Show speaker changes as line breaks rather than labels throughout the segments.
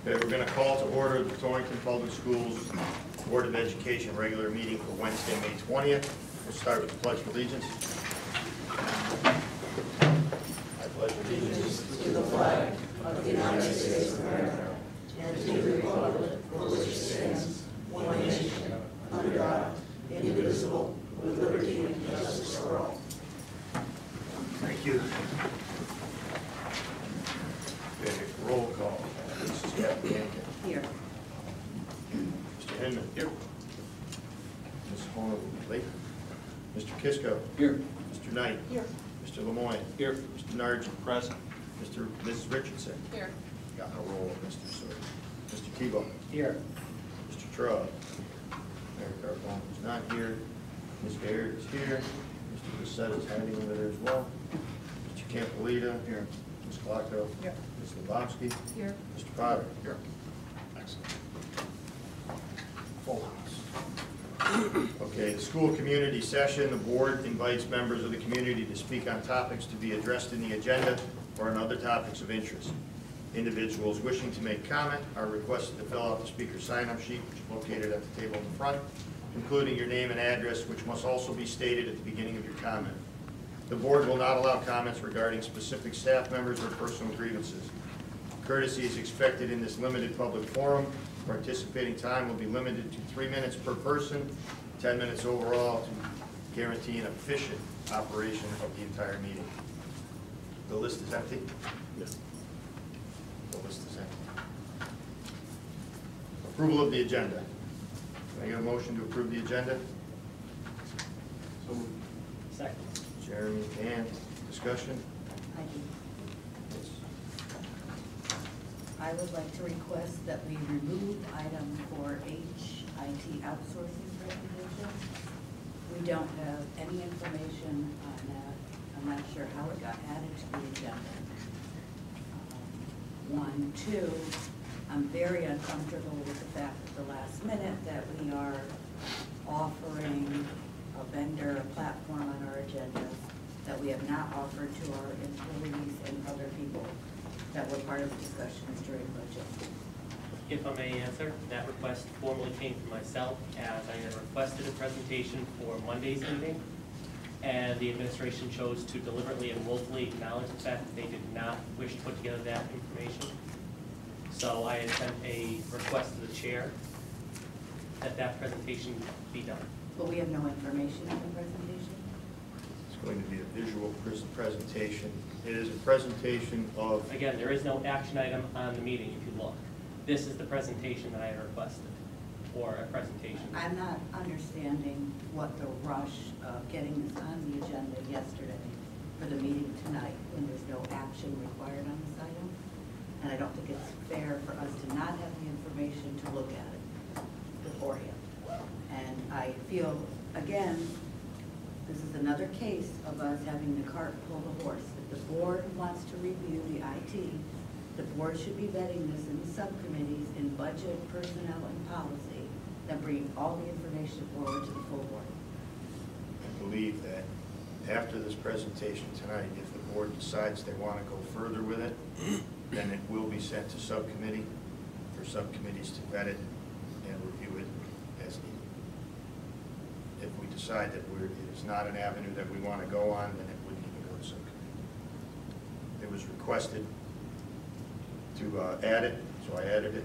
Okay, we're going to call to order the Torrington Public Schools Board of Education regular meeting for Wednesday, May 20th. We'll start with the Pledge of Allegiance. I pledge allegiance
to the flag of the United States of America and to the republic for which it stands, one nation, under God, indivisible, with liberty and justice for all.
Thank you. Okay, roll call. Mrs. Kathy Yankin.
Here.
Mr. Hinman. Here. Ms. Horn will be late. Mr. Kisko.
Here.
Mr. Knight.
Here.
Mr. Lemoyne.
Here.
Mr. Nargent. Present. Mrs. Richardson.
Here.
Got a roll of Mr. Sawyer. Mr. Tebow.
Here.
Mr. Trubb. Mayor Carbone is not here. Ms. Garrett is here. Mr. Bissett is hiding over there as well. Mr. Campolita. Here. Ms. Glocko.
Here.
Ms. Lebowski.
Here.
Mr. Potter. Here. Excellent. Full house. Okay, the school community session. The board invites members of the community to speak on topics to be addressed in the agenda or on other topics of interest. Individuals wishing to make comment are requested to fill out the speaker sign-up sheet, which is located at the table in the front, including your name and address, which must also be stated at the beginning of your comment. The board will not allow comments regarding specific staff members or personal grievances. Courtesy is expected in this limited public forum. Participating time will be limited to 3 minutes per person, 10 minutes overall, to guarantee an efficient operation of the entire meeting. The list is empty? Yes. The list is empty. Approval of the agenda. Can I get a motion to approve the agenda?
So second.
Jeremy, Dan, discussion?
I do.
Yes.
I would like to request that we remove item 4H, IT outsourcing presentation. We don't have any information on that. I'm not sure how it got added to the agenda. 1, 2, I'm very uncomfortable with the fact at the last minute that we are offering a vendor, a platform on our agenda that we have not offered to our employees and other people that were part of the discussions during budget.
If I may answer, that request formally came from myself as I had requested a presentation for Monday's meeting, and the administration chose to deliberately and willfully acknowledge the fact that they did not wish to put together that information. So I had sent a request to the chair that that presentation be done.
But we have no information on the presentation?
It's going to be a visual presentation. It is a presentation of...
Again, there is no action item on the meeting if you look. This is the presentation that I had requested, or a presentation.
I'm not understanding what the rush of getting this on the agenda yesterday for the meeting tonight when there's no action required on this item. And I don't think it's fair for us to not have the information to look at it beforehand. And I feel, again, this is another case of us having the cart pull the horse. If the board wants to review the IT, the board should be vetting this in the subcommittees in budget, personnel, and policy, then bring all the information forward to the full board.
I believe that after this presentation tonight, if the board decides they want to go further with it, then it will be sent to subcommittee for subcommittees to vet it and review it as needed. If we decide that it is not an avenue that we want to go on, then it wouldn't even go to subcommittee. It was requested to add it, so I added it.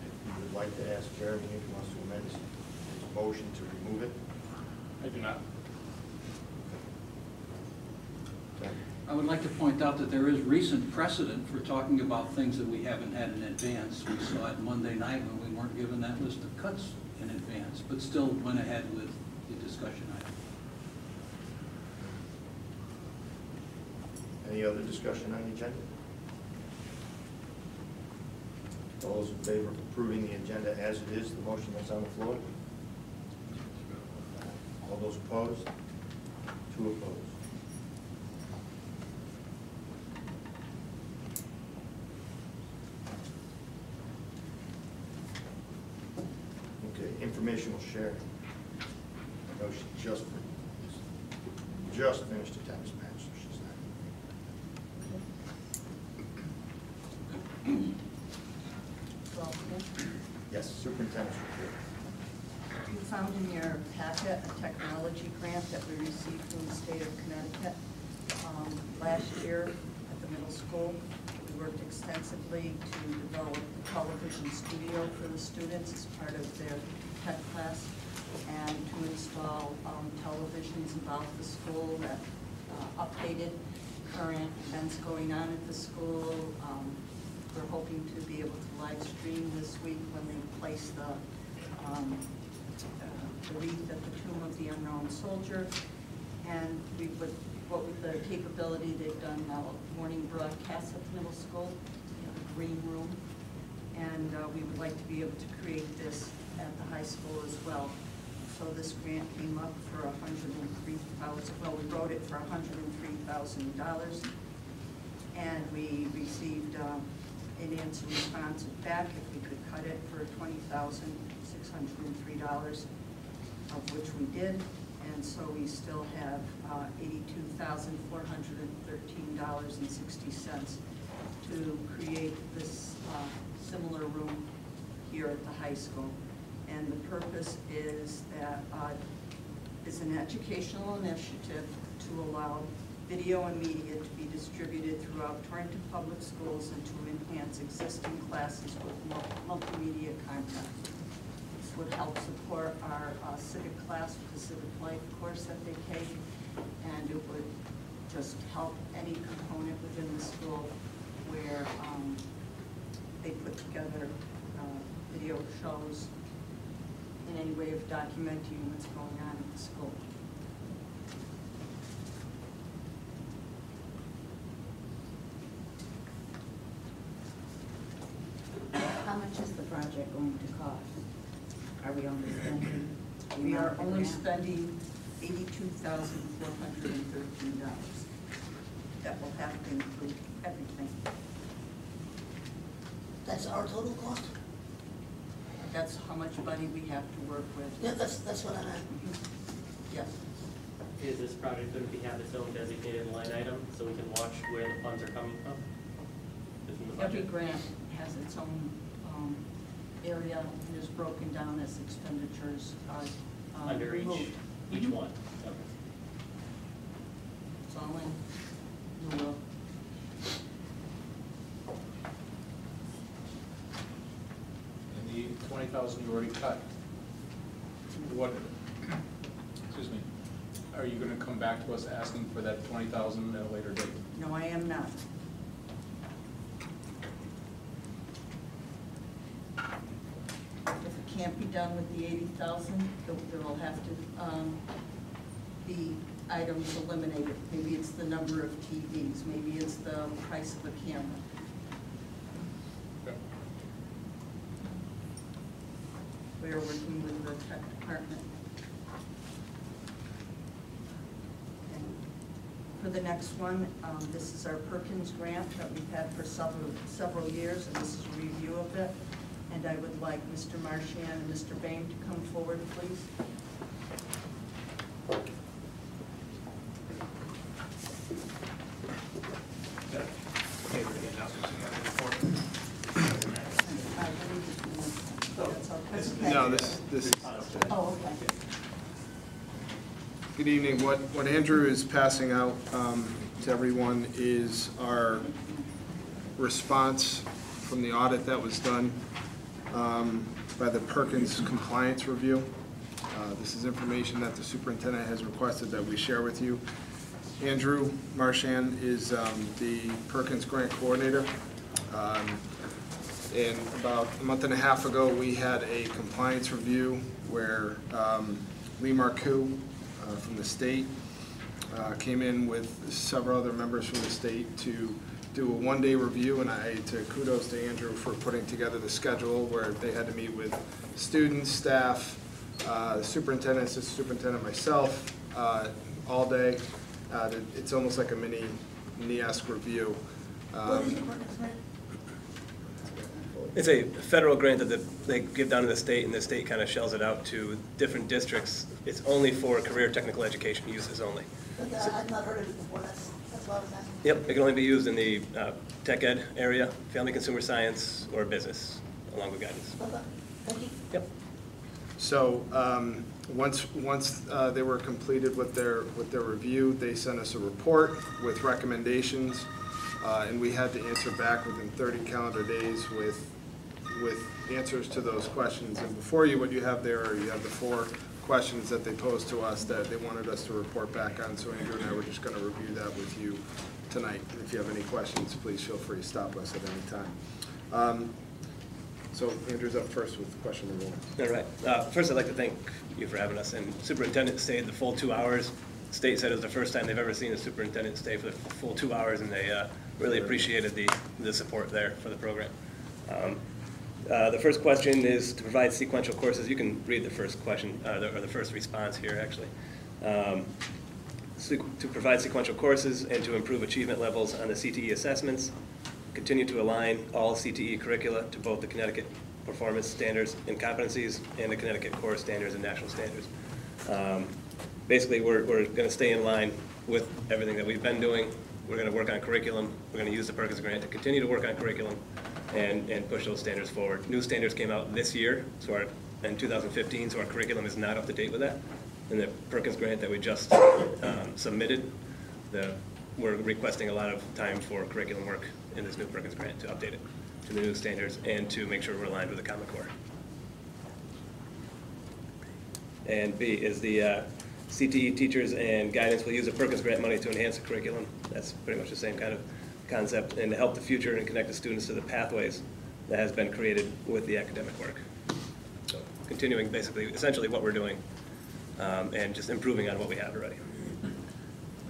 If you would like to ask Jeremy if he wants to amend his motion to remove it.
I do not.
Okay.
I would like to point out that there is recent precedent for talking about things that we haven't had in advance. We saw it Monday night when we weren't given that list of cuts in advance, but still went ahead with the discussion item.
Any other discussion on the agenda? All those in favor of approving the agenda as it is, the motion that's on the floor? All those opposed? 2 opposed. Okay, informational sharing. I know she just finished a tennis match, so she's not. Yes, superintendent's report.
You found in your packet a technology grant that we received from the state of Connecticut. Last year at the middle school, we worked extensively to develop a television studio for the students as part of their tech class, and to install televisions about the school that updated current events going on at the school. We're hoping to be able to live stream this week when they place the wreath at the Tomb of the Unknown Soldier. And what with the capability, they've done morning broadcasts at the middle school, the green room. And we would like to be able to create this at the high school as well. So this grant came up for $103,000. Well, we wrote it for $103,000. And we received an answer response back if we could cut it for $20,603, of which we did. And so we still have $82,413.60 to create this similar room here at the high school. And the purpose is that it's an educational initiative to allow video and media to be distributed throughout Torrington Public Schools and to enhance existing classes with multimedia content. This would help support our civic class, the civic life course that they take, and it would just help any component within the school where they put together video shows in any way of documenting what's going on at the school.
How much is the project going to cost? Are we only spending?
We are only spending $82,413. That will have to include everything.
That's our total cost?
That's how much money we have to work with.
Yeah, that's what I meant.
Yes.
Is this project going to have its own designated line item so we can watch where the funds are coming from within the
Every
budget?
grant has its own area and is broken down as expenditures are
Under
removed.
each one? Okay.
It's all in the will.
And the 20,000 you already cut, what, excuse me, are you gonna come back to us asking for that 20,000 at a later date?
No, I am not. If it can't be done with the 80,000, there will have to be items eliminated. Maybe it's the number of TVs, maybe it's the price of a camera.
Okay.
We are working with the tech department. And for the next one, this is our Perkins grant that we've had for several years, and this is a review of it. And I would like Mr. Marchand and Mr. Boehm to come forward, please.
No, this.
Oh, okay.
Good evening. What Andrew is passing out to everyone is our response from the audit that was done by the Perkins Compliance Review. This is information that the superintendent has requested that we share with you. Andrew Marchand is the Perkins Grant Coordinator. And about a month and a half ago, we had a compliance review where Lee Marcoux from the state came in with several other members from the state to do a one-day review, and kudos to Andrew for putting together the schedule where they had to meet with students, staff, superintendent, assistant superintendent, myself, all day. It's almost like a mini NEASC review.
What is the Perkins grant?
It's a federal grant that they give down to the state, and the state kind of shells it out to different districts. It's only for career technical education uses only.
I've not heard of it before, that's what I was asking.
Yep, it can only be used in the tech ed area, family consumer science, or business, along with guidance.
Okay. Thank you.
Yep.
So, once they were completed with their review, they sent us a report with recommendations, and we had to answer back within 30 calendar days with answers to those questions. And before you, what you have there, you have the 4 questions that they posed to us that they wanted us to report back on. So Andrew and I were just going to review that with you tonight. If you have any questions, please feel free to stop us at any time. So Andrew's up first with question number 1.
All right. First, I'd like to thank you for having us. And superintendent stayed the full 2 hours. State said it was the first time they've ever seen a superintendent stay for the full 2 hours, and they really appreciated the support there for the program. The first question is to provide sequential courses. You can read the first question, or the first response here, actually. To provide sequential courses and to improve achievement levels on the CTE assessments, continue to align all CTE curricula to both the Connecticut performance standards and competencies and the Connecticut core standards and national standards. Basically, we're going to stay in line with everything that we've been doing. We're going to work on curriculum. We're going to use the Perkins Grant to continue to work on curriculum and push those standards forward. New standards came out this year, so in 2015, so our curriculum is not up to date with that. And the Perkins Grant that we just submitted, we're requesting a lot of time for curriculum work in this new Perkins Grant to update it to the new standards and to make sure we're aligned with the Common Core. And B is the CTE teachers and guidance will use the Perkins Grant money to enhance the curriculum. That's pretty much the same kind of concept, and to help the future and connect the students to the pathways that has been created with the academic work. So continuing basically, essentially what we're doing and just improving on what we have already.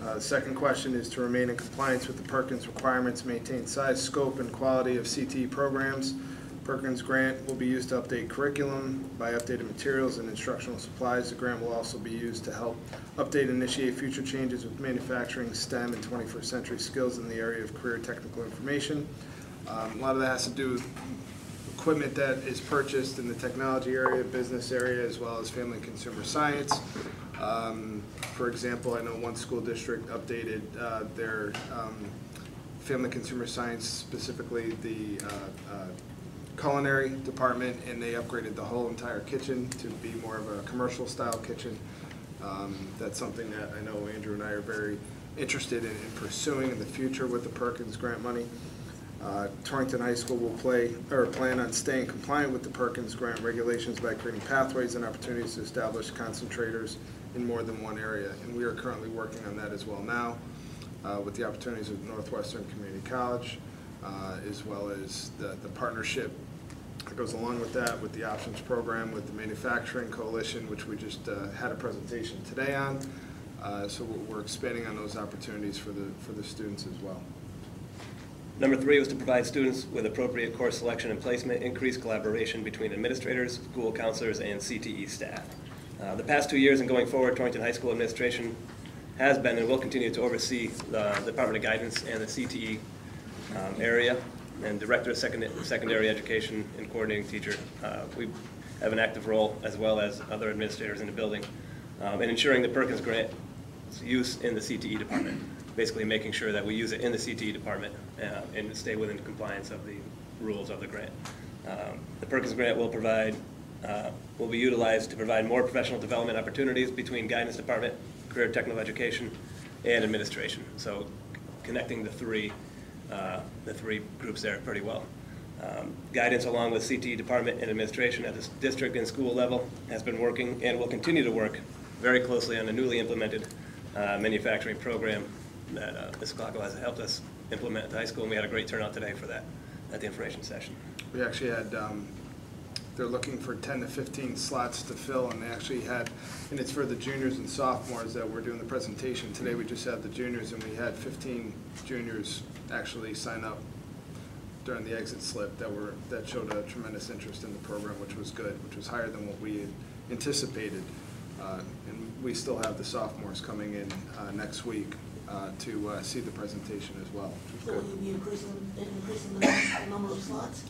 The second question is to remain in compliance with the Perkins requirements, maintain size, scope, and quality of CTE programs. Perkins Grant will be used to update curriculum by updated materials and instructional supplies. The grant will also be used to help update and initiate future changes with manufacturing, STEM, and 21st century skills in the area of career technical information. A lot of that has to do with equipment that is purchased in the technology area, business area, as well as family and consumer science. For example, I know one school district updated their family consumer science, specifically the culinary department, and they upgraded the whole entire kitchen to be more of a commercial style kitchen. That's something that I know Andrew and I are very interested in pursuing in the future with the Perkins Grant money. Torrington High School will plan on staying compliant with the Perkins Grant regulations by creating pathways and opportunities to establish concentrators in more than one area, and we are currently working on that as well now with the opportunities of Northwestern Community College, as well as the partnership that goes along with that, with the options program, with the manufacturing coalition, which we just had a presentation today on. So we're expanding on those opportunities for the students as well.
Number 3 was to provide students with appropriate course selection and placement, increase collaboration between administrators, school counselors, and CTE staff. The past 2 years and going forward, Torrington High School administration has been and will continue to oversee the Department of Guidance and the CTE area, and Director of Secondary Education and Coordinating Teacher. We have an active role, as well as other administrators in the building, in ensuring the Perkins Grant use in the CTE department, basically making sure that we use it in the CTE department and stay within compliance of the rules of the grant. The Perkins Grant will be utilized to provide more professional development opportunities between guidance department, career technical education, and administration. So connecting the three groups there pretty well. Guidance along with CTE department and administration at the district and school level has been working and will continue to work very closely on a newly implemented manufacturing program that Ms. Glocko has helped us implement at the high school, and we had a great turnout today for that at the information session.
We actually had, they're looking for 10 to 15 slots to fill, and they actually had, and it's for the juniors and sophomores that we're doing the presentation. Today we just had the juniors, and we had 15 juniors actually sign up during the exit slip that showed a tremendous interest in the program, which was good, which was higher than what we had anticipated. And we still have the sophomores coming in next week to see the presentation as well.
So will you be increasing the number of slots?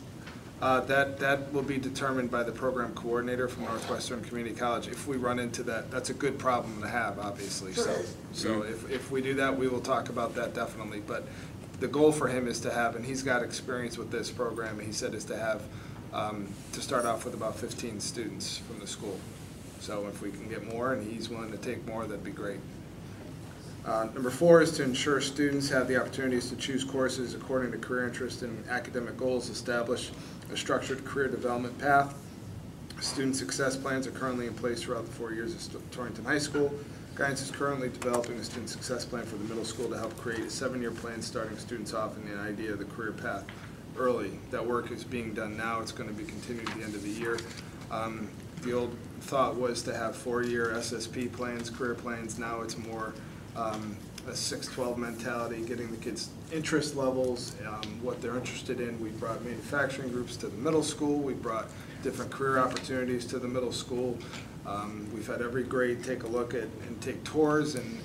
That will be determined by the program coordinator from Northwestern Community College. If we run into that, that's a good problem to have, obviously.
Sure
So if we do that, we will talk about that definitely. But the goal for him is to have, and he's got experience with this program, he said, is to have to start off with about 15 students from the school. So if we can get more and he's willing to take more, that'd be great. Number 4 is to ensure students have the opportunities to choose courses according to career interest and academic goals, establish a structured career development path. Student success plans are currently in place throughout the 4 years of Torrington High School. Guidance is currently developing a student success plan for the middle school to help create a 7-year plan starting students off in the idea of the career path early. That work is being done now. It's going to be continued at the end of the year. The old thought was to have 4-year SSP plans, career plans. Now it's more a 6-12 mentality, getting the kids' interest levels, what they're interested in. We brought manufacturing groups to the middle school. We brought different career opportunities to the middle school. We've had every grade take a look at and take tours and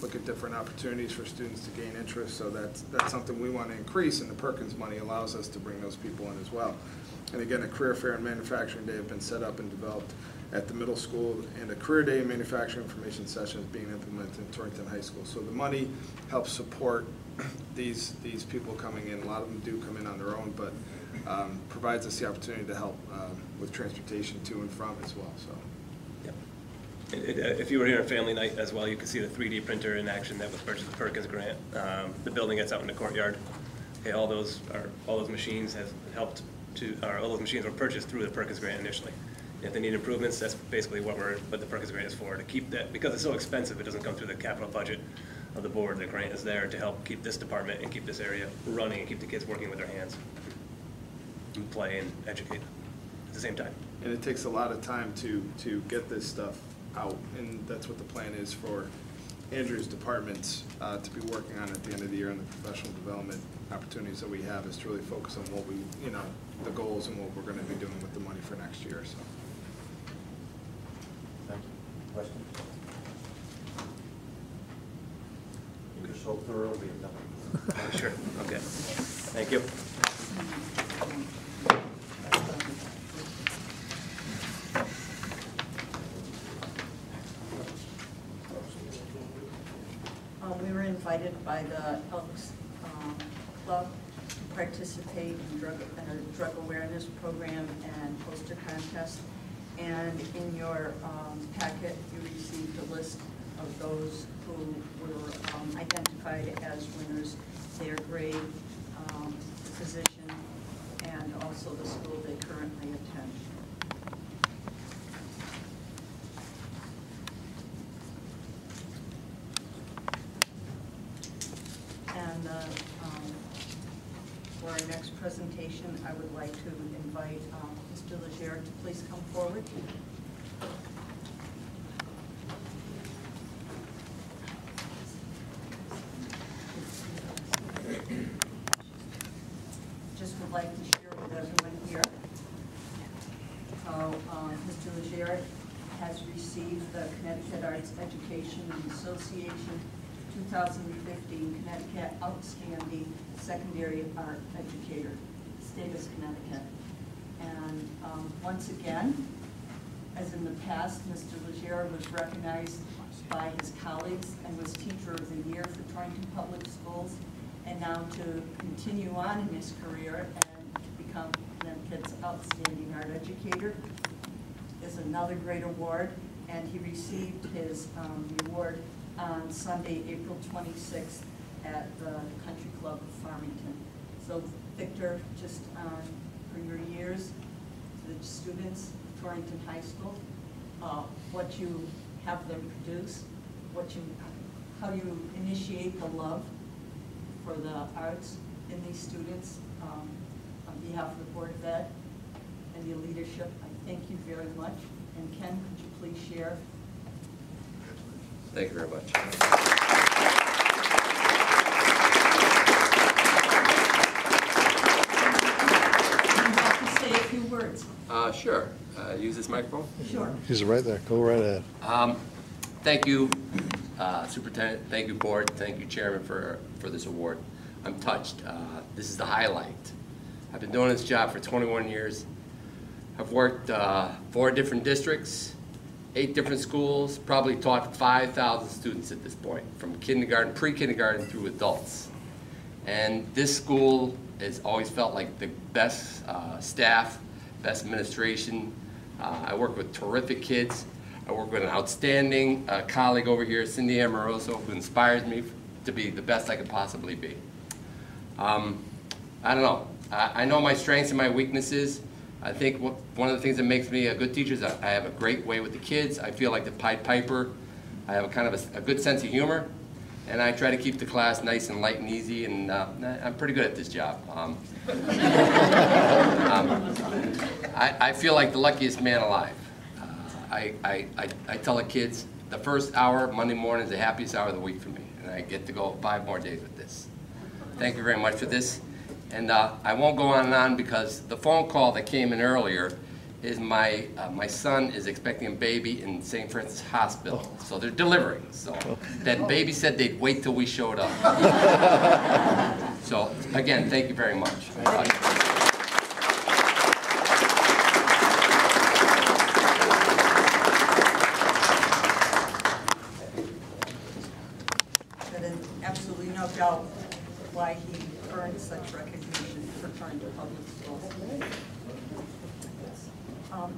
look at different opportunities for students to gain interest. So that's something we want to increase, and the Perkins money allows us to bring those people in as well. And again, a career fair and manufacturing day have been set up and developed at the middle school, and a career day and manufacturing information session is being implemented in Torrington High School. So the money helps support these people coming in. A lot of them do come in on their own, but provides us the opportunity to help with transportation to and from as well. So.
If you were here on family night as well, you could see the 3D printer in action that was purchased with the Perkins grant. The building that's out in the courtyard. Okay, all those machines have helped to, all those machines were purchased through the Perkins grant initially. If they need improvements, that's basically what the Perkins grant is for, to keep that, because it's so expensive, it doesn't come through the capital budget of the board. The grant is there to help keep this department and keep this area running and keep the kids working with their hands and play and educate at the same time.
And it takes a lot of time to get this stuff out, and that's what the plan is for Andrew's departments to be working on at the end of the year, and the professional development opportunities that we have is to really focus on what we, the goals and what we're going to be doing with the money for next year. So.
Thank you. Questions? You're so thorough, we have nothing.
Sure. Okay. Thank you.
We were invited by the Elks Club to participate in a drug awareness program and poster contest. And in your packet, you received a list of those who were identified as winners, their grade, position, and also the school they currently attend. And for our next presentation, I would like to invite Mr. Legere to please come forward. Just would like to share with everyone here how Mr. Legere has received the Connecticut Arts Education Association 2015 Connecticut Outstanding Secondary Art Educator, State of Connecticut. And once again, as in the past, Mr. Legere was recognized by his colleagues and was Teacher of the Year for Torrington Public Schools. And now to continue on in his career and to become Connecticut's Outstanding Art Educator is another great award. And he received his award on Sunday, April 26th at the Country Club of Farmington. So Victor, just for your years, to the students of Torrington High School, what you have them produce, how you initiate the love for the arts in these students. On behalf of the Board of Ed and your leadership, I thank you very much. And Ken, could you please share?
Thank you very much.
Would you like to say a few words?
Sure. Use this microphone?
Sure.
He's right there. Go right ahead.
Thank you, Superintendent. Thank you, Board. Thank you, Chairman, for this award. I'm touched. This is the highlight. I've been doing this job for 21 years. I've worked 4 different districts, 8 different schools, probably taught 5,000 students at this point, from kindergarten, pre-kindergarten through adults. And this school has always felt like the best staff, best administration. I work with terrific kids. I work with an outstanding colleague over here, Cindy Amoroso, who inspires me to be the best I could possibly be. I don't know. I know my strengths and my weaknesses. I think one of the things that makes me a good teacher is I have a great way with the kids. I feel like the Pied Piper. I have a kind of a good sense of humor, and I try to keep the class nice and light and easy, and I'm pretty good at this job. I feel like the luckiest man alive. I tell the kids the first hour, Monday morning, is the happiest hour of the week for me, and I get to go 5 more days with this. Thank you very much for this. And I won't go on and on because the phone call that came in earlier is my son is expecting a baby in St. Francis Hospital. So they're delivering. So that baby said they'd wait till we showed up. So again, thank you very much.
That is absolutely no doubt why he earned such recognition for return to public schools.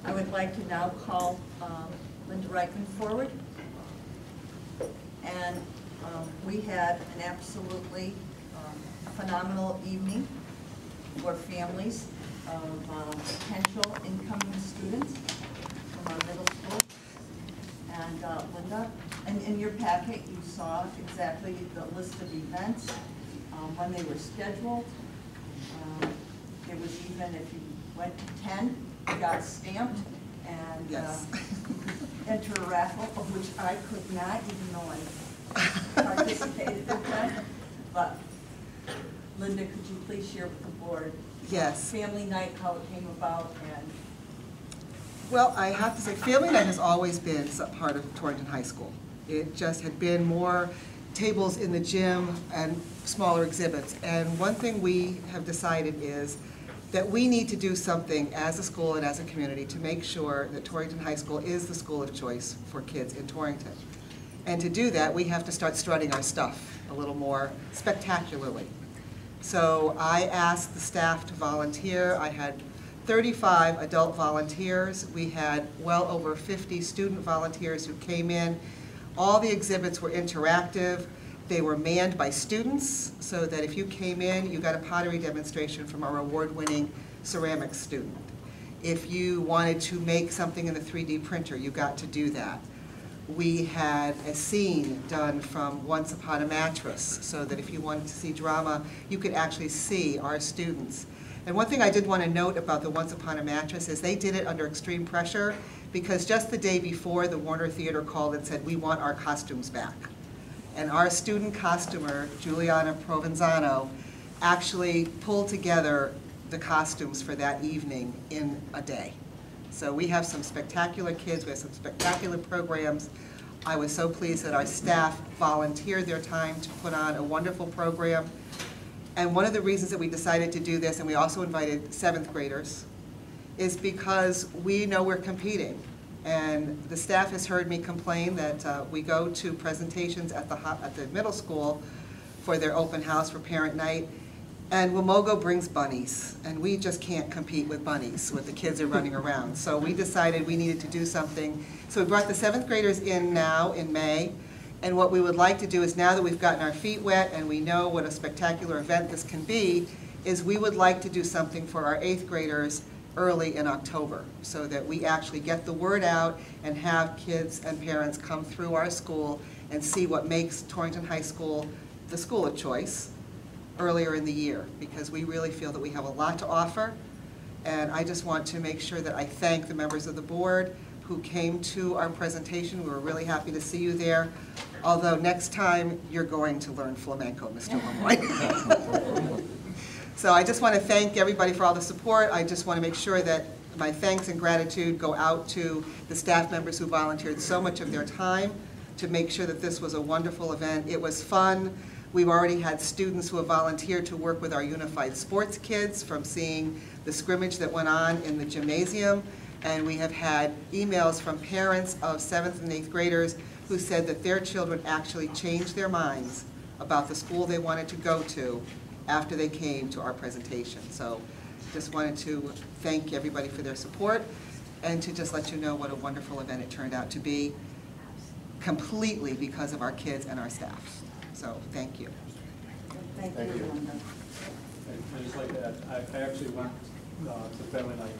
I would like to now call Linda Reichman forward. And we had an absolutely phenomenal evening for families of potential incoming students from our middle school. And Linda, in your packet, you saw exactly the list of events, when they were scheduled. There was even, if you went to 10, you got stamped, and
Yes.
enter a raffle, of which I could not, even though I participated in that. But Linda, could you please share with the board?
Yes.
Family night, how it came about, and
Well, I have to say, Family Night has always been a part of Torrington High School. It just had been more tables in the gym and smaller exhibits. And one thing we have decided is that we need to do something as a school and as a community to make sure that Torrington High School is the school of choice for kids in Torrington. And to do that, we have to start strutting our stuff a little more spectacularly. So I asked the staff to volunteer. I had 35 adult volunteers. We had well over 50 student volunteers who came in. All the exhibits were interactive. They were manned by students, so that if you came in, you got a pottery demonstration from our award-winning ceramics student. If you wanted to make something in the 3D printer, you got to do that. We had a scene done from Once Upon a Mattress, so that if you wanted to see drama, you could actually see our students. And one thing I did want to note about the Once Upon a Mattress is they did it under extreme pressure, because just the day before, the Warner Theater called and said, we want our costumes back. And our student costumer, Juliana Provenzano, actually pulled together the costumes for that evening in a day. So we have some spectacular kids, we have some spectacular programs. I was so pleased that our staff volunteered their time to put on a wonderful program. And one of the reasons that we decided to do this, and we also invited 7th graders, is because we know we're competing. And the staff has heard me complain that we go to presentations at the middle school for their open house for parent night, and Wamogo brings bunnies, and we just can't compete with bunnies when the kids are running around. So we decided we needed to do something. So we brought the 7th graders in now in May, and what we would like to do is, now that we've gotten our feet wet and we know what a spectacular event this can be, is we would like to do something for our 8th graders early in October, so that we actually get the word out and have kids and parents come through our school and see what makes Torrington High School the school of choice earlier in the year, because we really feel that we have a lot to offer. And I just want to make sure that I thank the members of the board who came to our presentation. We were really happy to see you there, although next time you're going to learn flamenco, Mr. Lemoy. So I just want to thank everybody for all the support. I just want to make sure that my thanks and gratitude go out to the staff members who volunteered so much of their time to make sure that this was a wonderful event. It was fun. We've already had students who have volunteered to work with our unified sports kids, from seeing the scrimmage that went on in the gymnasium. And we have had emails from parents of 7th and 8th graders who said that their children actually changed their minds about the school they wanted to go to after they came to our presentation. So just wanted to thank everybody for their support and to just let you know what a wonderful event it turned out to be, completely because of our kids and our staff. So thank you.
Thank
Thank
you,
you.
Linda.
I'd just like to add, I actually went to family night.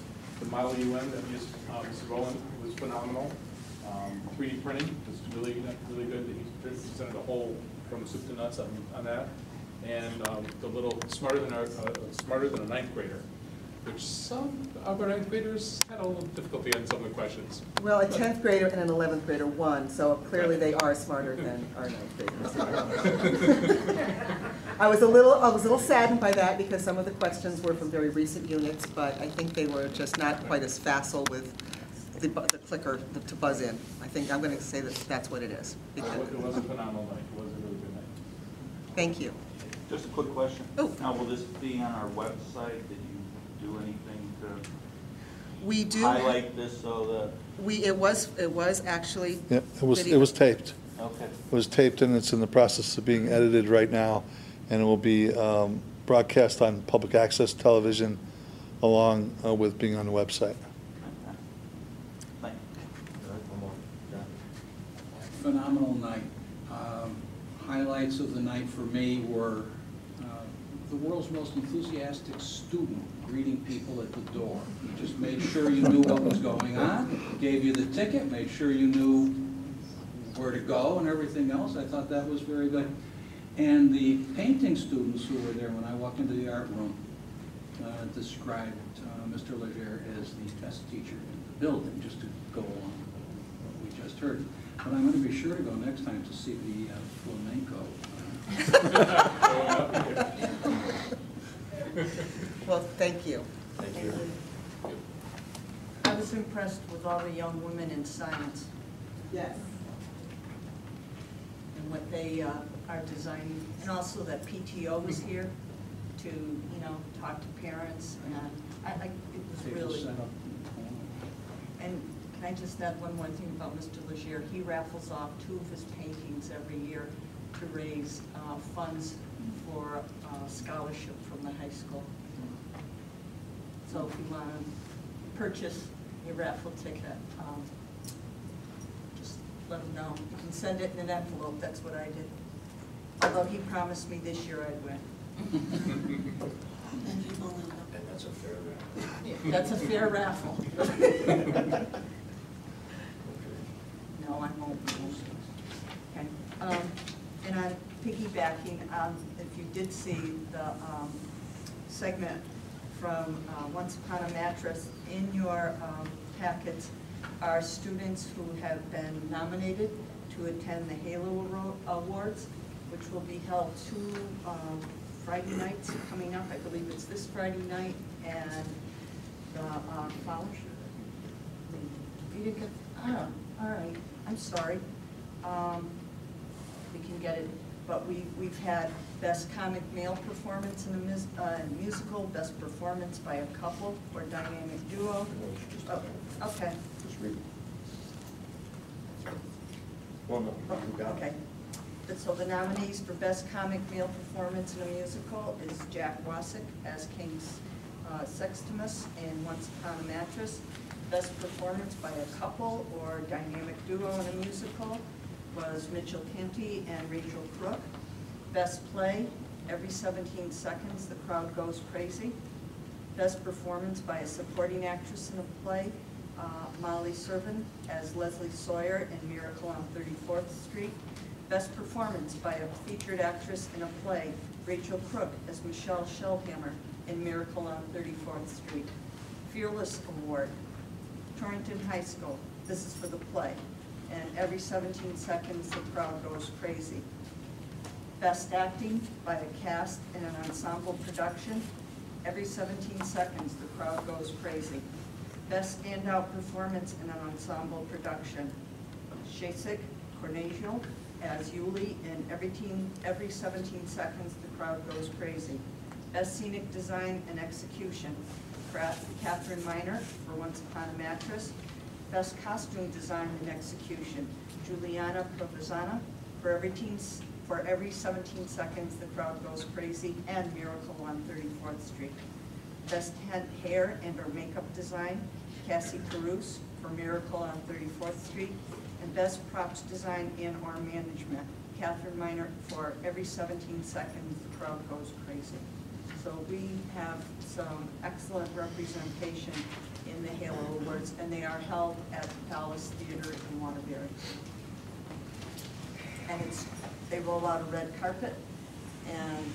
The Model UN that Mr. Rowland was phenomenal. 3D printing was really, really good. He presented a whole from soup to nuts on that. And the little smarter than a ninth grader, which some of our ninth graders had a little difficulty on some of the questions.
Well, a 10th grader and an 11th grader won, so clearly they are smarter than our 9th graders. I was a little saddened by that because some of the questions were from very recent units, but I think they were just not quite as facile with the clicker to buzz in. I think I'm going to say that that's what it is.
It was a phenomenal night. It was a really good night.
Thank you.
Just a quick question.
Oh.
Now, will this be on our website? Did you do anything to
We do.
highlight this so
It was actually.
Yeah, it was taped.
that, okay.
It was taped and it's in the process of being edited right now, and it will be broadcast on public access television along with being on the website.
Thank
Phenomenal night. Highlights of the night for me were the world's most enthusiastic student greeting people at the door. He just made sure you knew what was going on, gave you the ticket, made sure you knew where to go and everything else. I thought that was very good. And the painting students who were there when I walked into the art room described Mr. Legere as the best teacher in the building, just to go along with what we just heard. But I'm going to be sure to go next time to see the flamenco.
Well, thank you.
Thank you.
I was impressed with all the young women in science
Yes.
and what they are designing, and also that PTO was here to, talk to parents, and it was
Table
really.
set up.
And can I just add one more thing about Mr. Legere? He raffles off 2 of his paintings every year to raise funds for scholarship from the high school. So if you want to purchase a raffle ticket, just let him know. You can send it in an envelope, that's what I did. Although he promised me this year I'd win.
And that's a fair raffle.
Yeah, that's a fair raffle. No, I won't. Okay. And I'm piggybacking, if you did see the segment from Once Upon a Mattress, in your packets are students who have been nominated to attend the Halo Awards, which will be held 2 Friday nights coming up. I believe it's this Friday night and the following. You didn't get, oh, all right, I'm sorry. We can get it, but we've had best comic male performance in a musical, best performance by a couple or dynamic duo. Oh, okay.
Just read it. Well, no, you got it.
Okay. So the nominees for best comic male performance in a musical is Jack Wasik as King Sextimus in Once Upon a Mattress. Best performance by a couple or dynamic duo in a musical was Mitchell Canty and Rachel Crook. Best play, Every 17 Seconds the Crowd Goes Crazy. Best performance by a supporting actress in a play, Molly Servin as Leslie Sawyer in Miracle on 34th Street. Best performance by a featured actress in a play, Rachel Crook as Michelle Shellhammer in Miracle on 34th Street. Fearless Award, Torrington High School, this is for the play, and Every 17 Seconds the Crowd Goes Crazy. Best acting by a cast in an ensemble production, Every 17 Seconds the Crowd Goes Crazy. Best standout performance in an ensemble production, Shasik Cornagio as Yuli in Every 17 Seconds the Crowd Goes Crazy. Best scenic design and execution, Catherine Miner for Once Upon a Mattress. Best costume design and execution, Juliana Provenzano for for Every 17 Seconds the Crowd Goes Crazy, and Miracle on 34th Street. Best hair and or makeup design, Cassie Caruso for Miracle on 34th Street. And best props design and or management, Catherine Miner for Every 17 Seconds the Crowd Goes Crazy. So we have some excellent representation in the Halo Awards, and they are held at the Palace Theater in Waterbury. And they roll out a red carpet, and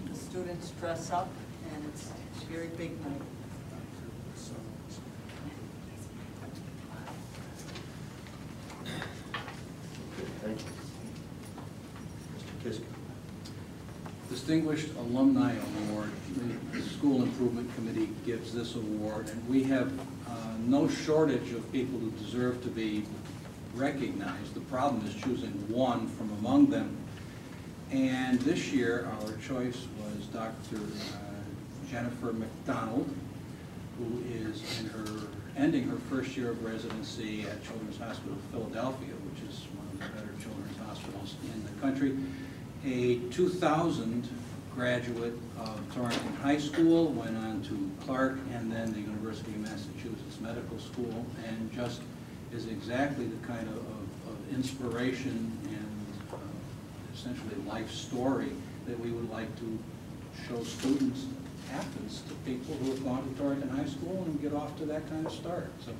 the students dress up, and it's a very big night.
Thank you. Mr. Kiska.
Distinguished Alumni Award, the School Improvement Committee gives this award, and we have no shortage of people who deserve to be recognized. The problem is choosing one from among them. And this year, our choice was Dr. Jennifer McDonald, who is ending her first year of residency at Children's Hospital of Philadelphia, which is one of the better children's hospitals in the country. A 2000 graduate of Torrington High School, went on to Clark and then the University of Massachusetts Medical School, and just is exactly the kind of inspiration and essentially life story that we would like to show students happens to people who have gone to Torrington High School and get off to that kind of start. So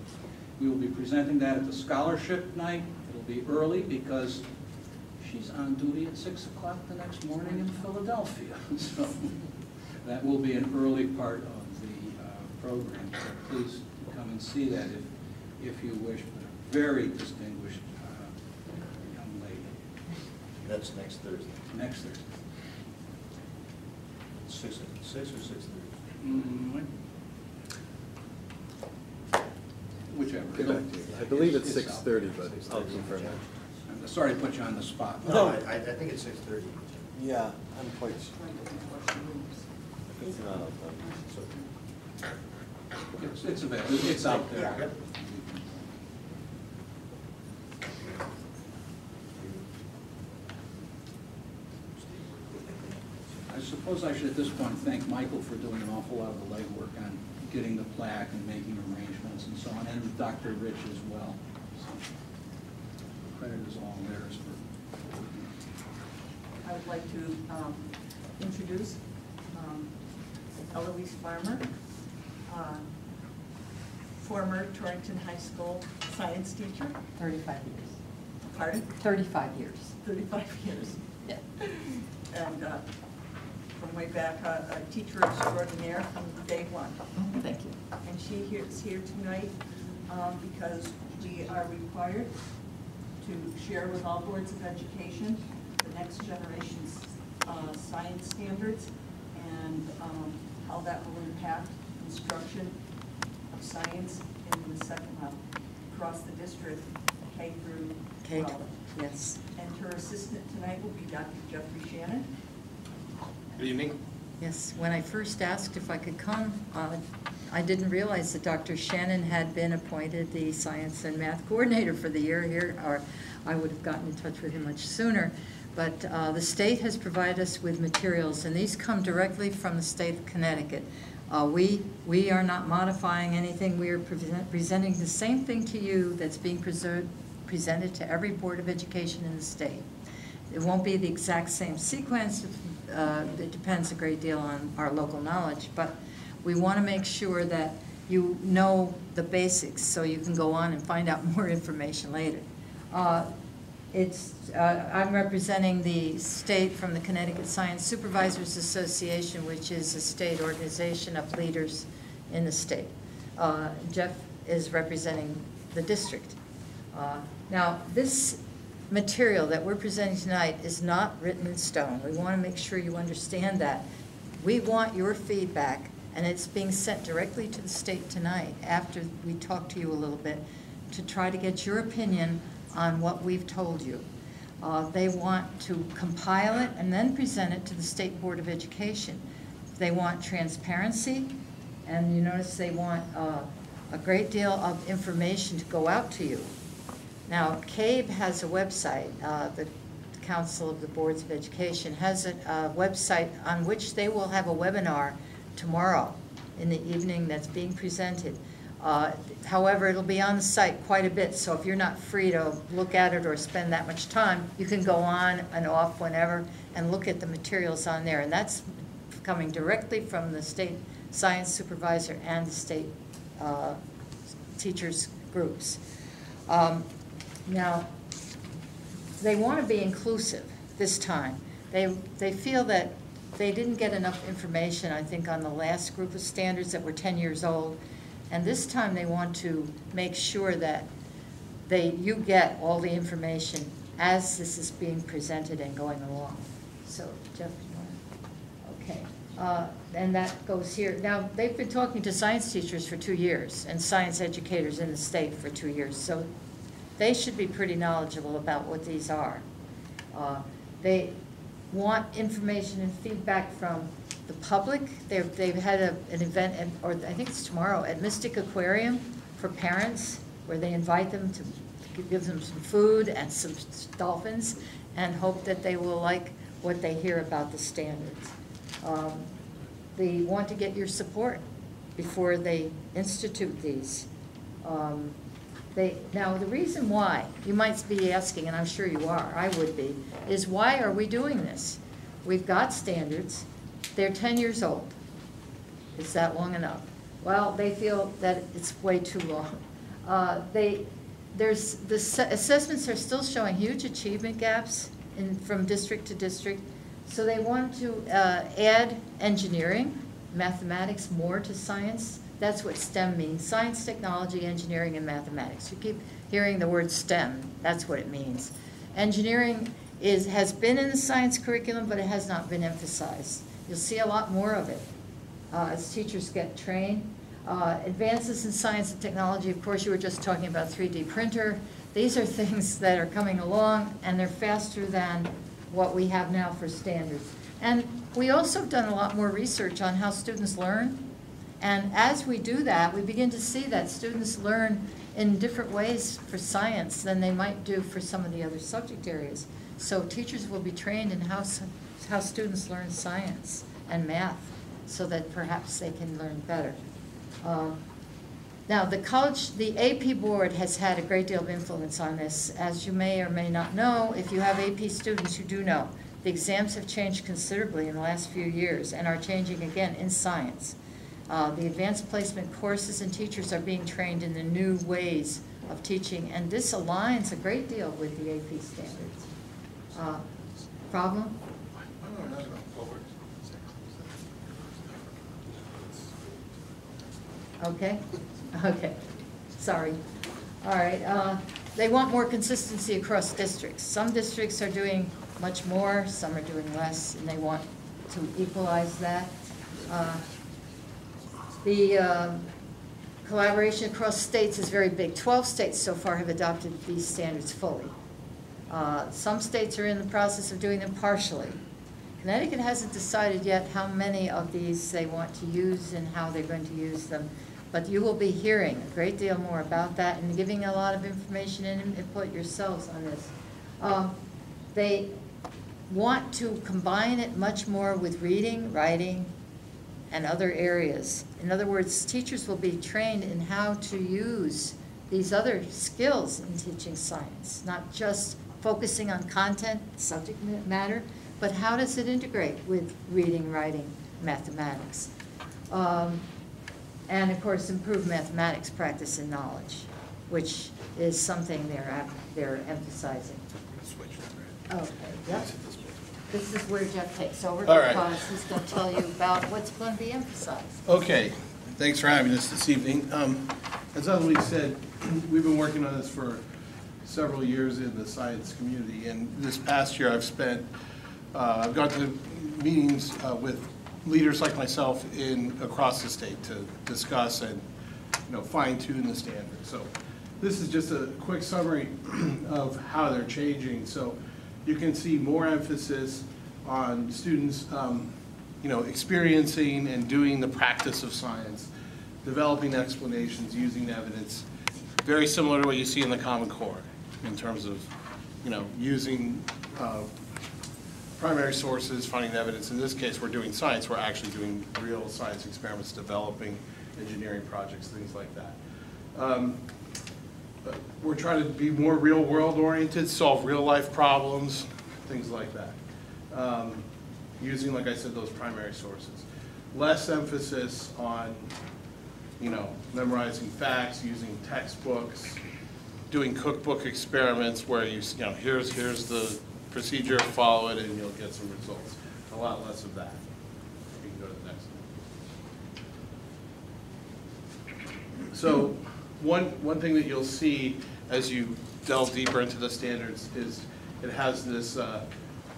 we will be presenting that at the scholarship night. It'll be early because she's on duty at 6 o'clock the next morning in Philadelphia. So that will be an early part of the program. So please come and see that if you wish. But a very distinguished young lady.
That's next Thursday.
Next Thursday.
6 or 6:30?
Whichever.
I believe it's
out
6:30, but I'll confirm that.
I'm sorry to put you on the spot.
No, I think it's 6:30.
Yeah, I'm quite sure. It's not up there.
It's available. It's out there.
Yep.
I suppose I should at this point thank Michael for doing an awful lot of the legwork on getting the plaque and making arrangements and so on, and Dr. Rich as well. So, credit is all theirs for.
I would like to introduce Eloise Farmer, former Torrington High School science teacher.
35 years.
Pardon?
35 years.
35 years.
Yeah.
And from way back, a teacher extraordinaire from day one.
Thank you.
And she is here tonight because we are required to share with all boards of education the next generation's science standards and how that will impact instruction of science in the second level across the district, K through 12.
Yes.
And her assistant tonight will be Dr. Jeffrey Shannon.
Good evening.
Yes, when I first asked if I could come, I didn't realize that Dr. Shannon had been appointed the science and math coordinator for the year here, or I would have gotten in touch with him much sooner. But the state has provided us with materials, and these come directly from the state of Connecticut. We are not modifying anything. We are presenting the same thing to you that's being presented to every Board of Education in the state. It won't be the exact same sequence. It depends a great deal on our local knowledge, but we want to make sure that you know the basics so you can go on and find out more information later. I'm representing the state from the Connecticut Science Supervisors Association, which is a state organization of leaders in the state. Jeff is representing the district. Now, this material that we're presenting tonight is not written in stone. We want to make sure you understand that. We want your feedback, and it's being sent directly to the state tonight after we talk to you a little bit to try to get your opinion on what we've told you. They want to compile it and then present it to the State Board of Education. They want transparency, and you notice they want a great deal of information to go out to you. Now, CABE has a website. The Council of the Boards of Education has a website on which they will have a webinar tomorrow in the evening that's being presented. However, it'll be on the site quite a bit, so if you're not free to look at it or spend that much time, you can go on and off whenever and look at the materials on there. And that's coming directly from the state science supervisor and the state teachers groups. Now, they want to be inclusive this time. They feel that they didn't get enough information, I think, on the last group of standards that were 10 years old. And this time they want to make sure that you get all the information as this is being presented and going along. So, Jeff, okay. And that goes here. Now, they've been talking to science teachers for 2 years and science educators in the state for 2 years. So they should be pretty knowledgeable about what these are. They want information and feedback from the public. They've had an event, or I think it's tomorrow, at Mystic Aquarium for parents, where they invite them to give them some food and some dolphins, and hope that they will like what they hear about the standards. They want to get your support before they institute these. Now, the reason why, you might be asking, and I'm sure you are, I would be, is why are we doing this? We've got standards. They're 10 years old. Is that long enough? Well, they feel that it's way too long. The assessments are still showing huge achievement gaps from district to district. So they want to add engineering, mathematics more to science. That's what STEM means: science, technology, engineering, and mathematics. You keep hearing the word STEM. That's what it means. Engineering has been in the science curriculum, but it has not been emphasized. You'll see a lot more of it as teachers get trained. Advances in science and technology, of course, you were just talking about 3D printer. These are things that are coming along, and they're faster than what we have now for standards. And we also have done a lot more research on how students learn. And as we do that, we begin to see that students learn in different ways for science than they might do for some of the other subject areas. So teachers will be trained in how students learn science and math so that perhaps they can learn better. Now, the AP board has had a great deal of influence on this. As you may or may not know, if you have AP students, you do know. The exams have changed considerably in the last few years and are changing again in science. The advanced placement courses and teachers are being trained in the new ways of teaching, and this aligns a great deal with the AP standards. Problem? Okay, okay, sorry. All right, they want more consistency across districts. Some districts are doing much more, some are doing less, and they want to equalize that. The collaboration across states is very big. 12 states so far have adopted these standards fully. Some states are in the process of doing them partially. Connecticut hasn't decided yet how many of these they want to use and how they're going to use them. But you will be hearing a great deal more about that and giving a lot of information and input yourselves on this. They want to combine it much more with reading, writing, and other areas. In other words, teachers will be trained in how to use these other skills in teaching science, not just focusing on content, subject matter, but how does it integrate with reading, writing, mathematics. And of course, improve mathematics practice and knowledge, which is something they're emphasizing. Okay, yep. This is where Jeff takes over because he's going to tell you about what's going to be emphasized.
Okay, thanks for having us this evening. As Eloise said, we've been working on this for several years in the science community, and this past year I've gone to meetings with leaders like myself across the state to discuss and fine-tune the standards. So this is just a quick summary of how they're changing. So you can see more emphasis on students experiencing and doing the practice of science, developing explanations, using evidence, very similar to what you see in the Common Core in terms of using primary sources, finding evidence. In this case, we're doing science. We're actually doing real science experiments, developing engineering projects, things like that. We're trying to be more real-world oriented, solve real-life problems, things like that. Using, like I said, those primary sources. Less emphasis on, memorizing facts, using textbooks, doing cookbook experiments where here's the procedure, follow it, and you'll get some results. A lot less of that. You can go to the next one. So one thing that you'll see as you delve deeper into the standards is it has this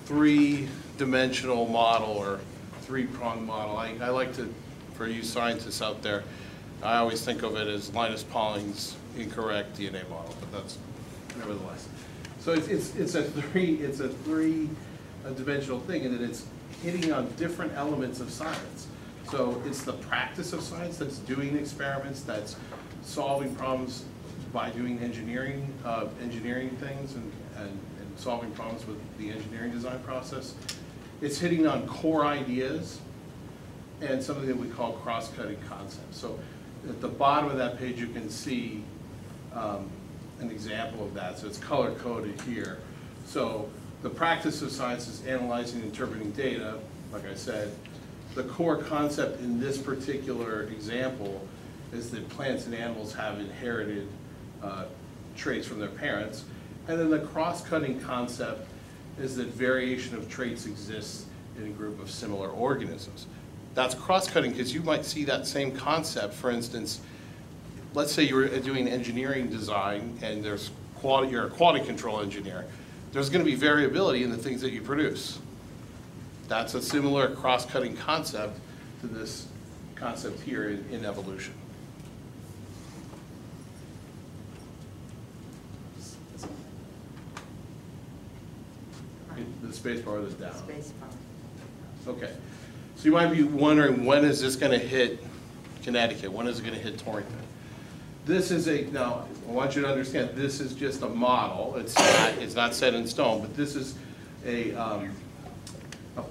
three-dimensional model or three-pronged model. I like to, for you scientists out there, I always think of it as Linus Pauling's incorrect DNA model, but that's nevertheless. So it's a three-dimensional thing, in that it's hitting on different elements of science. So it's the practice of science that's doing experiments, that's solving problems by doing engineering things and solving problems with the engineering design process. It's hitting on core ideas and something that we call cross-cutting concepts. So at the bottom of that page, you can see an example of that. So it's color-coded here. So the practice of science is analyzing and interpreting data, like I said. The core concept in this particular example is that plants and animals have inherited traits from their parents. And then the cross-cutting concept is that variation of traits exists in a group of similar organisms. That's cross-cutting because you might see that same concept. For instance, let's say you're doing engineering design and you're a quality control engineer. There's going to be variability in the things that you produce. That's a similar cross-cutting concept to this concept here in evolution. The space bar is down.
Space bar.
Okay. So you might be wondering, when is this going to hit Connecticut? When is it going to hit Torrington? This is now, I want you to understand, this is just a model. It's not set in stone, but this is a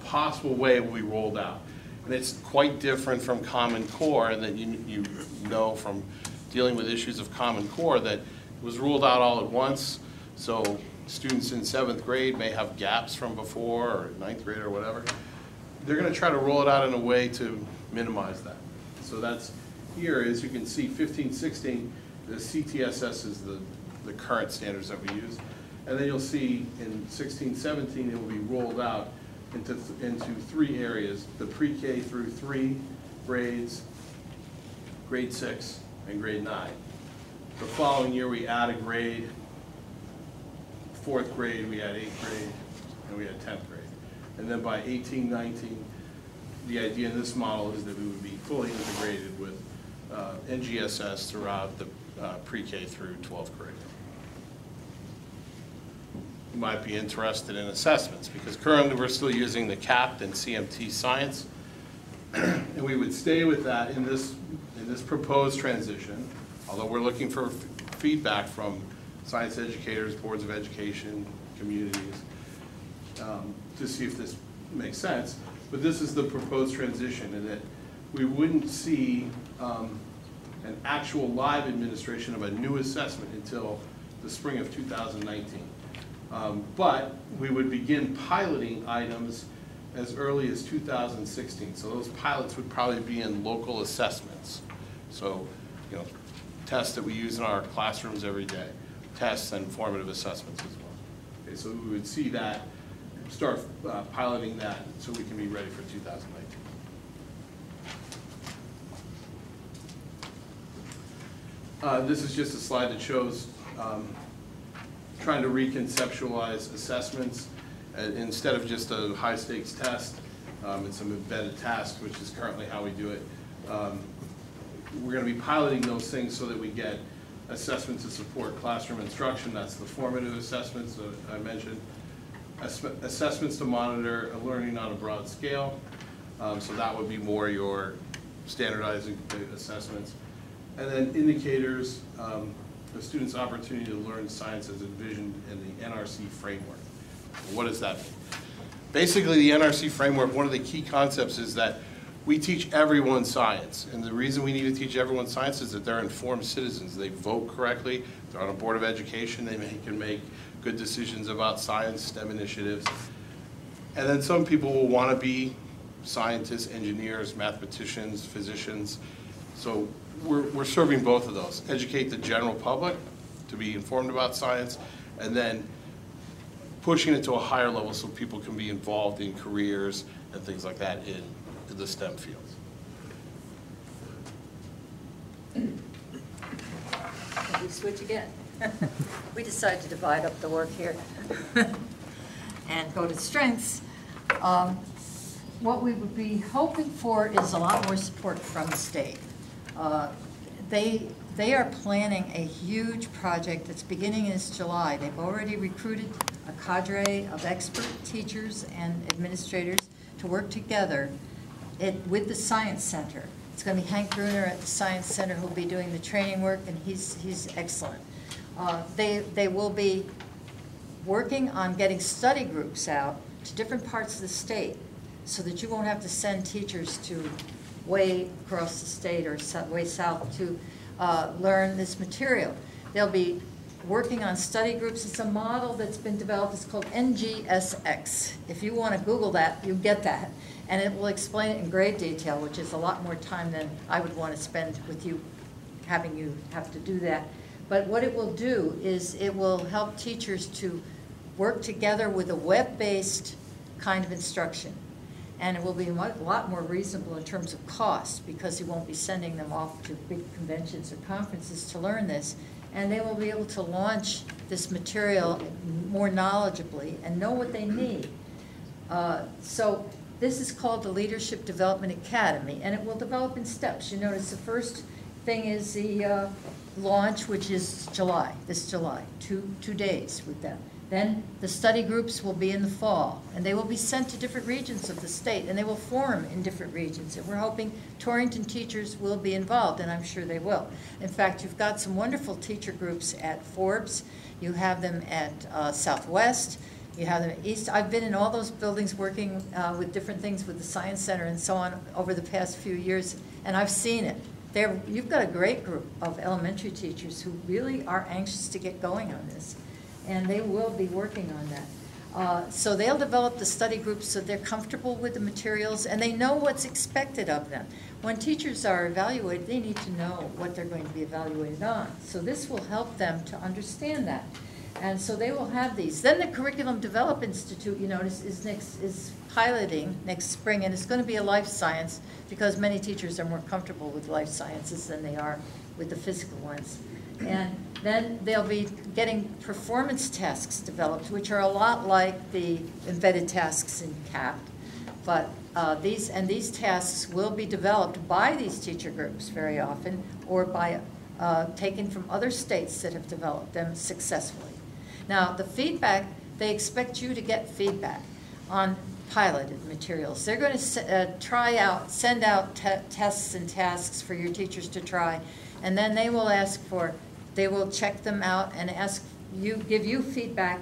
possible way it will be rolled out. And it's quite different from Common Core, and that you know from dealing with issues of Common Core that it was ruled out all at once. So students in 7th grade may have gaps from before, or 9th grade or whatever. They're going to try to roll it out in a way to minimize that. So that's here, as you can see, 15, 16, the CTSS is the current standards that we use. And then you'll see in 16, 17, it will be rolled out into 3 areas: the pre-K through 3 grades, grade 6, and grade 9. The following year, we add a grade. 4th grade, we had 8th grade, and we had 10th grade. And then by 18, 19, the idea in this model is that we would be fully integrated with NGSS throughout the pre-K through 12th grade. You might be interested in assessments, because currently we're still using the CAPT and CMT science, and we would stay with that in this proposed transition, although we're looking for feedback from science educators, boards of education, communities, to see if this makes sense. But this is the proposed transition, in that we wouldn't see an actual live administration of a new assessment until the spring of 2019. But we would begin piloting items as early as 2016. So those pilots would probably be in local assessments. So, tests that we use in our classrooms every day. Tests and formative assessments as well. Okay, so we would see that, start piloting that so we can be ready for 2019. This is just a slide that shows trying to reconceptualize assessments. Instead of just a high-stakes test, it's some embedded task, which is currently how we do it. We're going to be piloting those things so that we get assessments to support classroom instruction. That's the formative assessments that I mentioned. Assessments to monitor learning on a broad scale. So that would be more your standardizing assessments. And then indicators, the student's opportunity to learn science as envisioned in the NRC framework. What does that mean? Basically, the NRC framework, one of the key concepts is that we teach everyone science. And the reason we need to teach everyone science is that they're informed citizens. They vote correctly, they're on a board of education, they can make good decisions about science, STEM initiatives. And then some people will want to be scientists, engineers, mathematicians, physicians. So we're serving both of those. Educate the general public to be informed about science, and then pushing it to a higher level so people can be involved in careers and things like that in the STEM fields.
We switch again. We decided to divide up the work here and go to strengths. What we would be hoping for is a lot more support from the state. They are planning a huge project that's beginning this July. They've already recruited a cadre of expert teachers and administrators to work together with the Science Center. It's going to be Hank Bruner at the Science Center who'll be doing the training work, and he's excellent. They will be working on getting study groups out to different parts of the state so that you won't have to send teachers to way across the state or way south to learn this material. They'll be working on study groups. It's a model that's been developed. It's called NGSX. If you want to Google that, you get that. And it will explain it in great detail, which is a lot more time than I would want to spend with you, having you have to do that. But what it will do is it will help teachers to work together with a web-based kind of instruction. And it will be a lot more reasonable in terms of cost, because you won't be sending them off to big conventions or conferences to learn this. And they will be able to launch this material more knowledgeably and know what they need. So this is called the Leadership Development Academy, and it will develop in steps. You notice the first thing is the launch, which is this July, two days with them. Then the study groups will be in the fall, and they will be sent to different regions of the state, and they will form in different regions. And we're hoping Torrington teachers will be involved, and I'm sure they will. In fact, you've got some wonderful teacher groups at Forbes. You have them at Southwest. You have them at East. I've been in all those buildings working with different things with the Science Center and so on over the past few years, and I've seen it. You've got a great group of elementary teachers who really are anxious to get going on this. And they will be working on that. So they'll develop the study groups so they're comfortable with the materials and they know what's expected of them. When teachers are evaluated, they need to know what they're going to be evaluated on. So this will help them to understand that. And so they will have these. Then the Curriculum Development Institute, you notice, is piloting next spring, and it's going to be a life science because many teachers are more comfortable with life sciences than they are with the physical ones. And then they'll be getting performance tasks developed, which are a lot like the embedded tasks in CAP. But these tasks will be developed by these teacher groups very often, or by taken from other states that have developed them successfully. Now, the feedback, they expect you to get feedback on piloted materials. They're going to send out tests and tasks for your teachers to try, and then they will check them out and give you feedback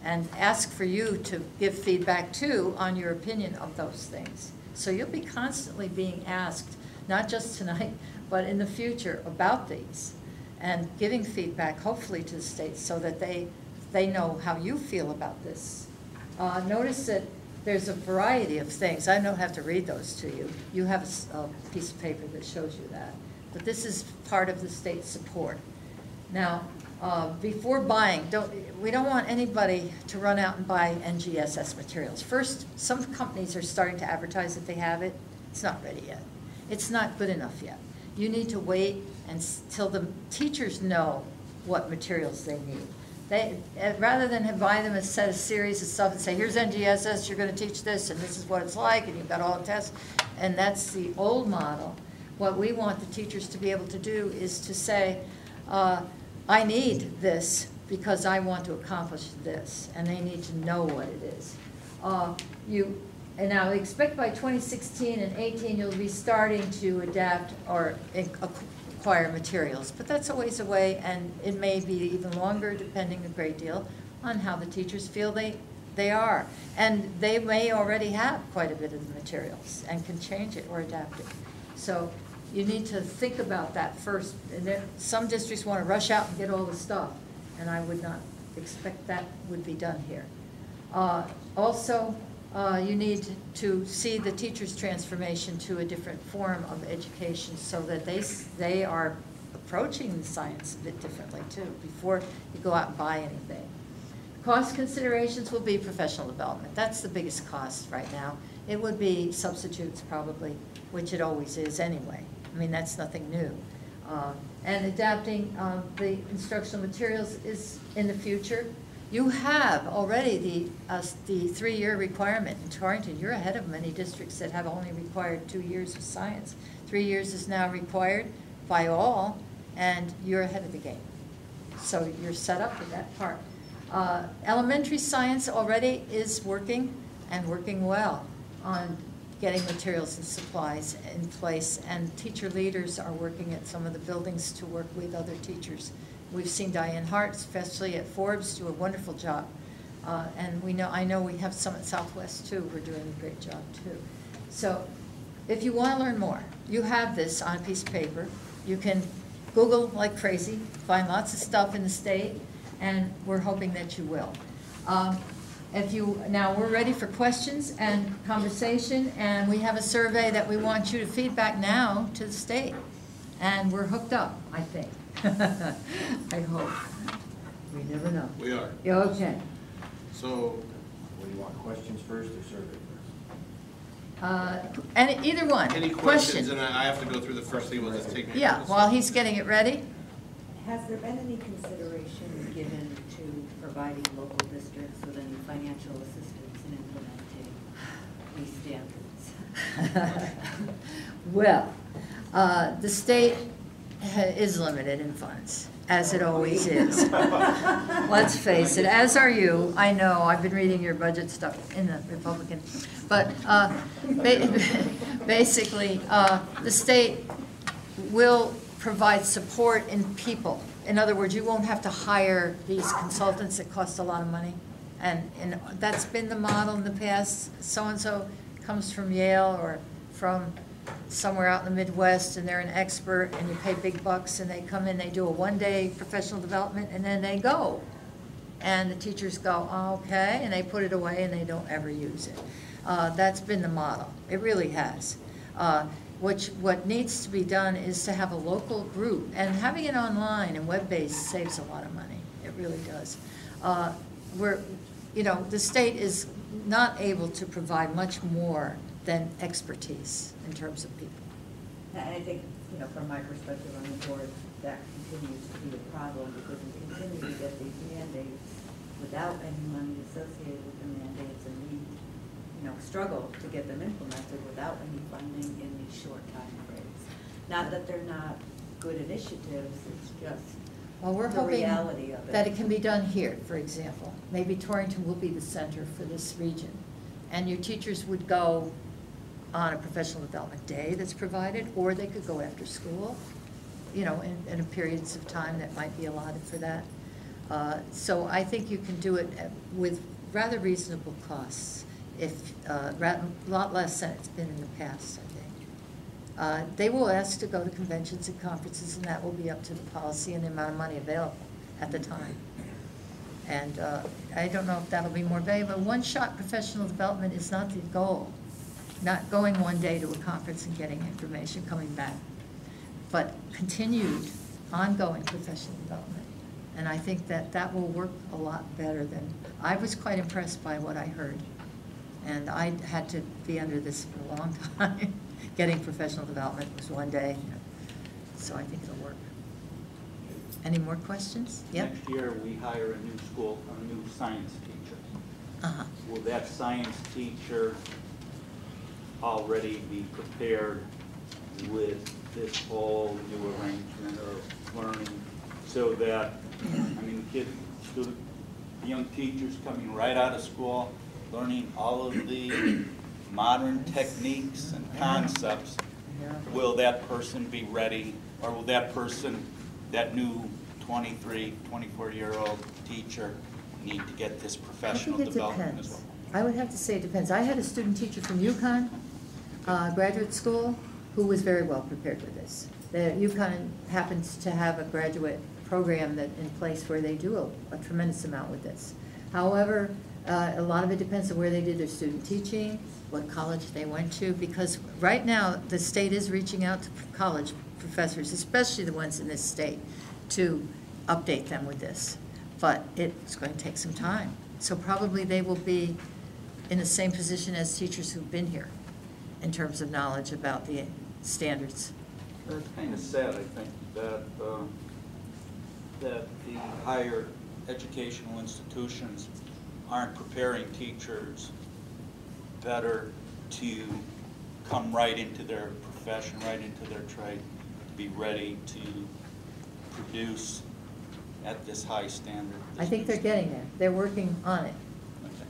and ask for you to give feedback too on your opinion of those things. So you'll be constantly being asked, not just tonight, but in the future about these, and giving feedback hopefully to the states so that they know how you feel about this. Notice that there's a variety of things. I don't have to read those to you. You have a piece of paper that shows you that. But this is part of the state support. Now, before buying, we don't want anybody to run out and buy NGSS materials. First, some companies are starting to advertise that they have it. It's not ready yet. It's not good enough yet. You need to wait until the teachers know what materials they need. Rather than buy them a series of stuff and say, here's NGSS, you're going to teach this, and this is what it's like, and you've got all the tests, and that's the old model. What we want the teachers to be able to do is to say, I need this because I want to accomplish this, and they need to know what it is. And now expect by 2016 and 18 you'll be starting to adapt or acquire materials, but that's a ways away, and it may be even longer depending a great deal on how the teachers feel they They are. And they may already have quite a bit of the materials and can change it or adapt it. So you need to think about that first. And some districts want to rush out and get all the stuff, and I would not expect that would be done here. Also, you need to see the teacher's transformation to a different form of education so that they are approaching the science a bit differently too before you go out and buy anything. Cost considerations will be professional development. That's the biggest cost right now. It would be substitutes probably, which it always is anyway. I mean, that's nothing new. And adapting the instructional materials is in the future. You have already the 3-year requirement in Torrington. You're ahead of many districts that have only required 2 years of science. 3 years is now required by all, and you're ahead of the game. So you're set up with that part. Elementary science already is working, and working well, on getting materials and supplies in place, and teacher leaders are working at some of the buildings to work with other teachers. We've seen Diane Hart, especially at Forbes, do a wonderful job. And I know we have some at Southwest too. We're doing a great job too. So if you want to learn more, you have this on a piece of paper. You can Google like crazy, find lots of stuff in the state, and we're hoping that you will. Now we're ready for questions and conversation, and we have a survey that we want you to feedback now to the state. And we're hooked up, I think. I hope. We never know.
We are.
Yeah, okay.
So,
What do you want, questions first or survey first?
And either one.
any questions? And I have to go through the first thing, we'll just take me.
Yeah, while he's getting it ready.
Has there been any consideration given to providing local districts with any financial assistance in implementing these standards?
Well, the state is limited in funds, as it always is. Let's face it, as are you. I know, I've been reading your budget stuff in the Republican. But basically, the state will provide support in people. In other words, you won't have to hire these consultants that cost a lot of money. And that's been the model in the past. So-and-so comes from Yale or from somewhere out in the Midwest, and they're an expert, and you pay big bucks, and they come in, they do a one-day professional development, and then they go. And the teachers go, oh, okay, and they put it away, and they don't ever use it. That's been the model. It really has. What needs to be done is to have a local group, and having it online and web-based saves a lot of money. It really does. The state is not able to provide much more than expertise in terms of people.
And I think, from my perspective on the board, that continues to be a problem because we continue to get these mandates without any money associated with the mandates, and we, struggle to get them implemented without any funding in these short time frames. Not that they're not good initiatives, it's just
Well, we're
the
hoping
reality of it.
that it can be done here, for example. Maybe Torrington will be the center for this region. And your teachers would go on a professional development day that's provided, or they could go after school, in periods of time that might be allotted for that. So I think you can do it with rather reasonable costs, a lot less than it's been in the past, I think. They will ask to go to conventions and conferences, and that will be up to the policy and the amount of money available at the time. And I don't know if that'll be more valuable. One-shot professional development is not the goal. Not going one day to a conference and getting information, coming back, but continued, ongoing professional development. And I think that will work a lot better than, I was quite impressed by what I heard. And I had to be under this for a long time. Getting professional development was one day, so I think it'll work. Any more questions? Yep.
Next year, we hire a new science teacher.
Uh-huh.
Will that science teacher already be prepared with this whole new arrangement of learning so that, young teachers coming right out of school, learning all of the modern techniques and concepts, will that person be ready, or will that new 23, 24-year-old teacher need to get this
I
professional
think it
development as
depends.
well?
I would have to say it depends. I had a student teacher from UConn, graduate school, who was very well prepared with this. UConn happens to have a graduate program that in place where they do a tremendous amount with this. However, a lot of it depends on where they did their student teaching, what college they went to, because right now, the state is reaching out to college professors, especially the ones in this state, to update them with this. But it's going to take some time. So probably they will be in the same position as teachers who've been here in terms of knowledge about the standards.
It's kind of sad, I think, that that the higher educational institutions aren't preparing teachers better to come right into their profession, right into their trade, to be ready to produce at this high standard.
I think they're getting there. They're working on it.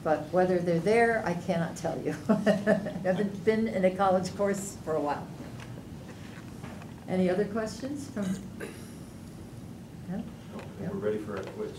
But whether they're there, I cannot tell you. I haven't been in a college course for a while. Any other questions from? No?
We're ready for our quiz.